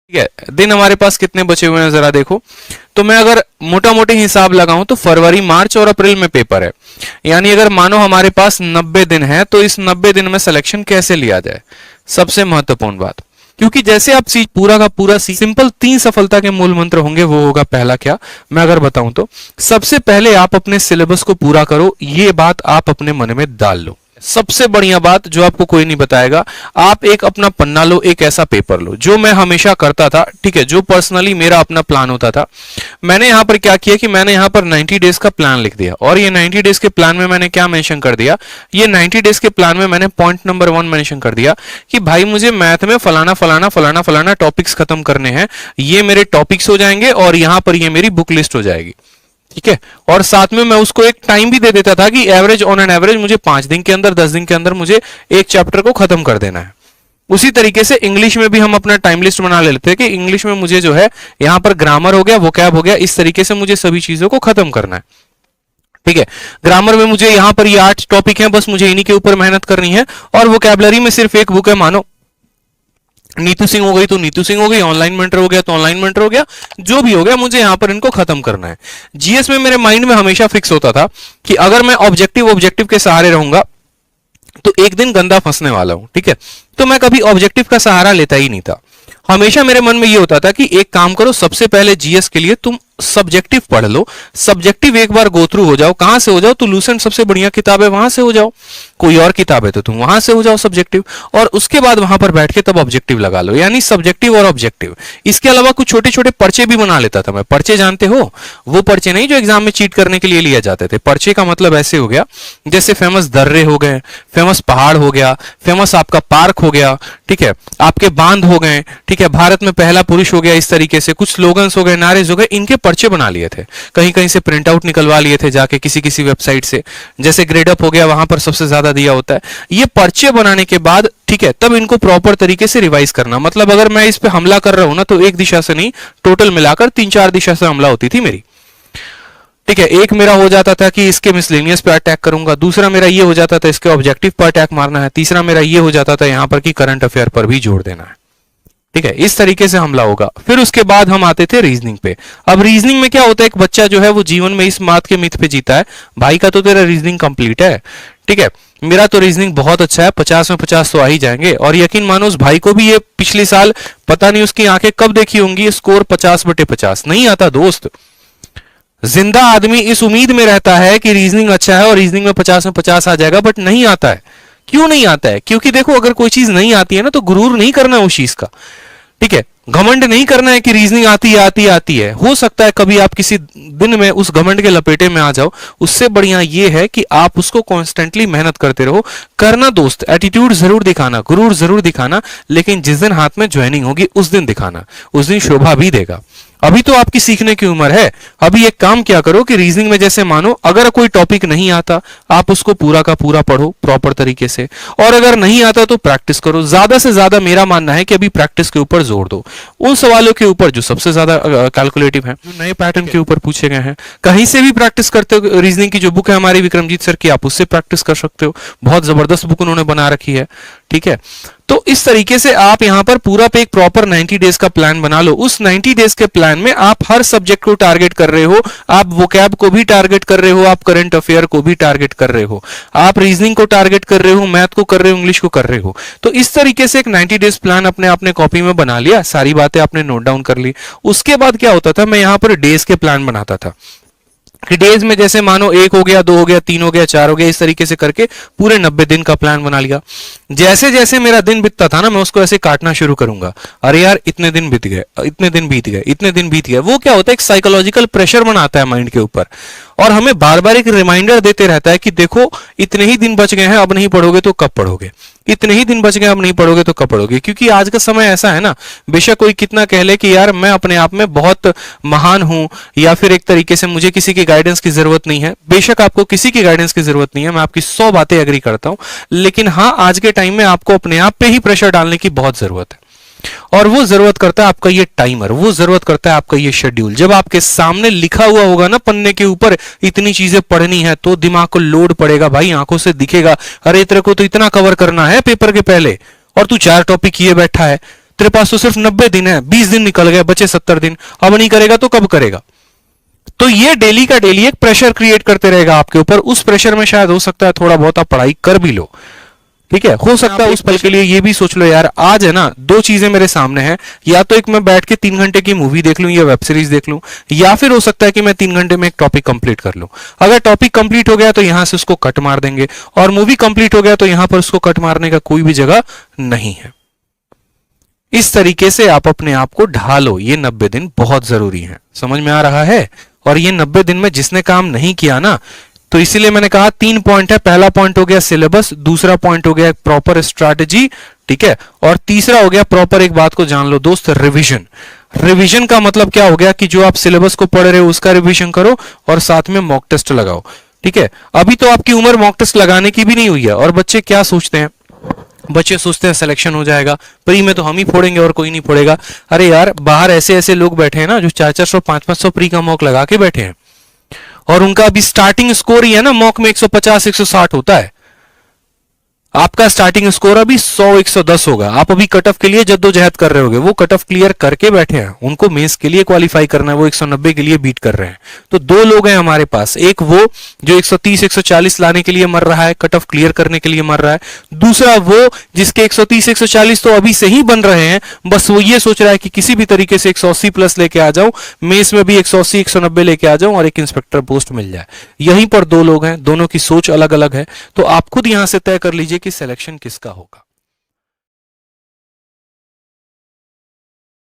ठीक है, दिन हमारे पास कितने बचे हुए हैं जरा देखो। तो मैं अगर मोटा मोटी हिसाब लगाऊं तो फरवरी, मार्च और अप्रैल में पेपर है, यानी अगर मानो हमारे पास 90 दिन है तो इस 90 दिन में सिलेक्शन कैसे लिया जाए, सबसे महत्वपूर्ण बात। क्योंकि जैसे आप पूरा का पूरा सिंपल 3 सफलता के मूल मंत्र होंगे, वो होगा पहला क्या, मैं अगर बताऊं तो सबसे पहले आप अपने सिलेबस को पूरा करो, ये बात आप अपने मन में डाल लो। सबसे बढ़िया बात जो आपको कोई नहीं बताएगा, आप एक अपना पन्ना लो, एक ऐसा पेपर लो, जो मैं हमेशा करता था, ठीक है, जो पर्सनली मेरा अपना प्लान होता था। मैंने यहां पर क्या किया कि मैंने यहां पर 90 डेज का प्लान लिख दिया, और ये 90 डेज के प्लान में मैंने क्या मेंशन कर दिया, ये 90 डेज के प्लान में मैंने पॉइंट नंबर 1 मेंशन कर दिया कि भाई मुझे मैथ में फलाना फलाना फलाना फलाना टॉपिक्स खत्म करने हैं, ये मेरे टॉपिक्स हो जाएंगे और यहां पर ये मेरी बुक लिस्ट हो जाएगी। ठीक है, और साथ में मैं उसको एक टाइम भी दे देता था कि एवरेज ऑन एन एवरेज मुझे 5 दिन के अंदर 10 दिन के अंदर मुझे एक चैप्टर को खत्म कर देना है। उसी तरीके से इंग्लिश में भी हम अपना टाइम लिस्ट बना लेते हैं कि इंग्लिश में मुझे जो है यहां पर ग्रामर हो गया, वोकैब हो गया, इस तरीके से मुझे सभी चीजों को खत्म करना है। ठीक है, ग्रामर में मुझे यहां पर ये 8 टॉपिक हैं, बस मुझे इन्हीं के ऊपर मेहनत करनी है, और वोकैबलरी में सिर्फ एक बुक है, मानो नीतू सिंह हो गई तो नीतू सिंह हो गई, ऑनलाइन मेंटर हो गया तो ऑनलाइन मेंटर हो गया, जो भी हो गया मुझे यहां पर इनको खत्म करना है। जीएस में मेरे माइंड में हमेशा फिक्स होता था कि अगर मैं ऑब्जेक्टिव के सहारे रहूंगा तो एक दिन गंदा फंसने वाला हूं। ठीक है, तो मैं कभी ऑब्जेक्टिव का सहारा लेता ही नहीं था। हमेशा मेरे मन में यह होता था कि एक काम करो, सबसे पहले जीएस के लिए तुम सब्जेक्टिव पढ़ लो, सब्जेक्टिव एक बार गो थ्रू हो जाओ, कहां से हो जाओ तो लूसेंट सबसे बढ़िया किताब है वहां से हो जाओ, कोई और किताब है तो तुम वहां से हो जाओ सब्जेक्टिव, और उसके बाद वहां पर बैठ के तब ऑब्जेक्टिव लगा लो, यानी सब्जेक्टिव और ऑब्जेक्टिव। इसके अलावा कुछ छोटे छोटे पर्चे भी बना लेता था मैं। पर्चे जानते हो, वो पर्चे नहीं जो एग्जाम में चीट करने के लिए लिए जाते थे। पर्चे का मतलब ऐसे हो गया जैसे फेमस दर्रे हो गए, फेमस पहाड़ हो गया, फेमस आपका पार्क हो गया, ठीक है, आपके बांध हो गए, ठीक है, भारत में पहला पुरुष हो गया, इस तरीके से कुछ स्लोगन्स हो गए, नारेज हो गए, इनके पर्चे बना लिए थे, कहीं कहीं से प्रिंट आउट निकलवा लिए थे जाके किसी किसी वेबसाइट से, जैसे ग्रेडअप हो गया वहां पर सबसे ज्यादा दिया होता है। ये पर्चे बनाने के बाद, ठीक है, तब इनको प्रॉपर तरीके से रिवाइज करना। मतलब अगर मैं इस पे हमला कर रहा हूं ना तो एक दिशा से नहीं, टोटल मिलाकर 3-4 दिशा से हमला होती थी मेरी। ठीक है, एक मेरा हो जाता था कि इसके मिसलेनियस पे अटैक करूंगा, दूसरा मेरा ये हो जाता था इसके ऑब्जेक्टिव पर अटैक मारना है, तीसरा मेरा ये हो जाता था यहां पर कि करंट अफेयर पर भी जोड़ देना है। ठीक है, इस तरीके से हमला होगा। फिर उसके बाद हम आते थे रीजनिंग पे। अब रीजनिंग में क्या होता है, एक बच्चा जो है वो जीवन में इस बात के मिथ पे जीता है, भाई का तो तेरा रीजनिंग कंप्लीट है, ठीक है, मेरा तो रीजनिंग बहुत अच्छा है, 50 में 50 तो आ ही जाएंगे। और यकीन मानो उस भाई को भी ये पिछले साल पता नहीं उसकी आंखें कब देखी होंगी, स्कोर 50/50 नहीं आता दोस्त। जिंदा आदमी इस उम्मीद में रहता है कि रीजनिंग अच्छा है और रीजनिंग में 50 में 50 आ जाएगा, बट नहीं आता है। क्यों नहीं आता है? क्योंकि देखो, अगर कोई चीज नहीं आती है ना तो गुरूर नहीं करना उस चीज का, ठीक है, घमंड नहीं करना है कि रीजनिंग आती है। हो सकता है कभी आप किसी दिन में उस घमंड के लपेटे में आ जाओ, उससे बढ़िया ये है कि आप उसको कॉन्स्टेंटली मेहनत करते रहो। करना दोस्त, एटीट्यूड जरूर दिखाना, गुरूर जरूर दिखाना, लेकिन जिस दिन हाथ में ज्वाइनिंग होगी उस दिन दिखाना, उस दिन शोभा भी देगा। अभी तो आपकी सीखने की उम्र है। अभी एक काम क्या करो कि रीजनिंग में जैसे मानो अगर कोई टॉपिक नहीं आता, आप उसको पूरा का पूरा पढ़ो प्रॉपर तरीके से, और अगर नहीं आता तो प्रैक्टिस करो। ज्यादा से ज्यादा मेरा मानना है कि अभी प्रैक्टिस के ऊपर जोर दो, उन सवालों के ऊपर जो सबसे ज्यादा कैलकुलेटिव हैं, जो नए पैटर्न के ऊपर पूछे गए हैं। कहीं से भी प्रैक्टिस करते हो, रीजनिंग की जो बुक है हमारी विक्रमजीत सर की, आप उससे प्रैक्टिस कर सकते हो, बहुत जबरदस्त बुक उन्होंने बना रखी है। ठीक है, तो इस तरीके से आप यहां पर पूरा पे एक प्रॉपर 90 डेज का प्लान बना लो। उस 90 डेज के प्लान में आप हर सब्जेक्ट को टारगेट कर रहे हो, आप वोकैब को भी टारगेट कर रहे हो, आप करंट अफेयर को भी टारगेट कर रहे हो, आप रीजनिंग को टारगेट कर रहे हो, मैथ को कर रहे हो, इंग्लिश को कर रहे हो। तो इस तरीके से एक 90 डेज प्लान अपने आपने कॉपी में बना लिया, सारी बातें आपने नोट डाउन कर ली। उसके बाद क्या होता था, मैं यहां पर डेज के प्लान बनाता था कि डेज में जैसे मानो 1 हो गया, 2 हो गया, 3 हो गया, 4 हो गया, इस तरीके से करके पूरे 90 दिन का प्लान बना लिया। जैसे जैसे मेरा दिन बीतता था ना, मैं उसको ऐसे काटना शुरू करूंगा, अरे यार इतने दिन बीत गए, इतने दिन बीत गए, इतने दिन बीत गए। वो क्या होता है, एक साइकोलॉजिकल प्रेशर बनाता है माइंड के ऊपर, और हमें बार बार एक रिमाइंडर देते रहता है कि देखो इतने ही दिन बच गए हैं, अब नहीं पढ़ोगे तो कब पढ़ोगे, इतने ही दिन बच गए, अब नहीं पढ़ोगे तो कब पढ़ोगे। क्योंकि आज का समय ऐसा है ना, बेशक कोई कितना कह ले कि यार मैं अपने आप में बहुत महान हूं, या फिर एक तरीके से मुझे किसी की गाइडेंस की जरूरत नहीं है। बेशक आपको किसी की गाइडेंस की जरूरत नहीं है, मैं आपकी 100 बातें एग्री करता हूं, लेकिन हाँ, आज के टाइम में आपको अपने आप पे ही प्रेशर डालने की बहुत जरूरत है। और वो जरूरत करता है आपका ये टाइमर, वो जरूरत करता है आपका ये शेड्यूल। जब आपके सामने लिखा हुआ होगा ना पन्ने के ऊपर, इतनी चीजें पढ़नी है, तो दिमाग को लोड पड़ेगा भाई, आंखों से दिखेगा, अरे तेरे को तो इतना कवर करना है पेपर के पहले, और तू 4 टॉपिक किए बैठा है। तेरे पास तो सिर्फ 90 दिन है, 20 दिन निकल गए, बचे 70 दिन, अब नहीं करेगा तो कब करेगा? तो ये डेली का डेली एक प्रेशर क्रिएट करते रहेगा आपके ऊपर। उस प्रेशर में शायद हो सकता है थोड़ा बहुत आप पढ़ाई कर भी लो, ठीक है, हो सकता है उस पल के लिए ये भी सोच लो यार आज है ना, दो चीजें मेरे सामने हैं, या तो एक मैं बैठ के 3 घंटे की मूवी देख लूं या वेब सीरीज देख लूं, या फिर हो सकता है कि मैं 3 घंटे में एक टॉपिक कंप्लीट कर लूं। अगर टॉपिक कंप्लीट हो गया तो यहां से उसको कट मार देंगे, और मूवी कंप्लीट हो गया तो यहां पर उसको कट मारने का कोई भी जगह नहीं है। इस तरीके से आप अपने आप को ढालो, ये 90 दिन बहुत जरूरी है। समझ में आ रहा है? और ये 90 दिन में जिसने काम नहीं किया ना, तो इसीलिए मैंने कहा 3 पॉइंट है। पहला पॉइंट हो गया सिलेबस, दूसरा पॉइंट हो गया प्रॉपर स्ट्रैटेजी, ठीक है, और तीसरा हो गया प्रॉपर, एक बात को जान लो दोस्त, रिवीजन। रिवीजन का मतलब क्या हो गया कि जो आप सिलेबस को पढ़ रहे हो उसका रिवीजन करो और साथ में मॉक टेस्ट लगाओ, ठीक है। अभी तो आपकी उम्र मॉक टेस्ट लगाने की भी नहीं हुई है, और बच्चे क्या सोचते हैं, बच्चे सोचते हैं सिलेक्शन हो जाएगा, प्री में तो हम ही फोड़ेंगे और कोई नहीं फोड़ेगा। अरे यार बाहर ऐसे ऐसे लोग बैठे हैं ना जो 400-400 500-500 प्री का मॉक लगा के बैठे हैं, और उनका अभी स्टार्टिंग स्कोर ही है ना मॉक में 150-160 होता है। आपका स्टार्टिंग स्कोर अभी 100-110 होगा। आप अभी कट ऑफ के लिए जद्दोजहद कर रहे होगे, वो कट ऑफ क्लियर करके बैठे हैं, उनको मेंस के लिए क्वालिफाई करना है, वो 190 के लिए बीट कर रहे हैं। तो दो लोग हैं हमारे पास, एक वो जो 130-140 लाने के लिए मर रहा है, कट ऑफ क्लियर करने के लिए मर रहा है, दूसरा वो जिसके 130-140 तो अभी से ही बन रहे हैं, बस वो ये सोच रहा है कि किसी भी तरीके से 180 प्लस लेके आ जाऊं, मेंस में भी 180-190 लेके आ जाऊं और एक इंस्पेक्टर पोस्ट मिल जाए। यहीं पर दो लोग हैं, दोनों की सोच अलग अलग है, तो आप खुद यहां से तय कर लीजिए कि सिलेक्शन किसका होगा।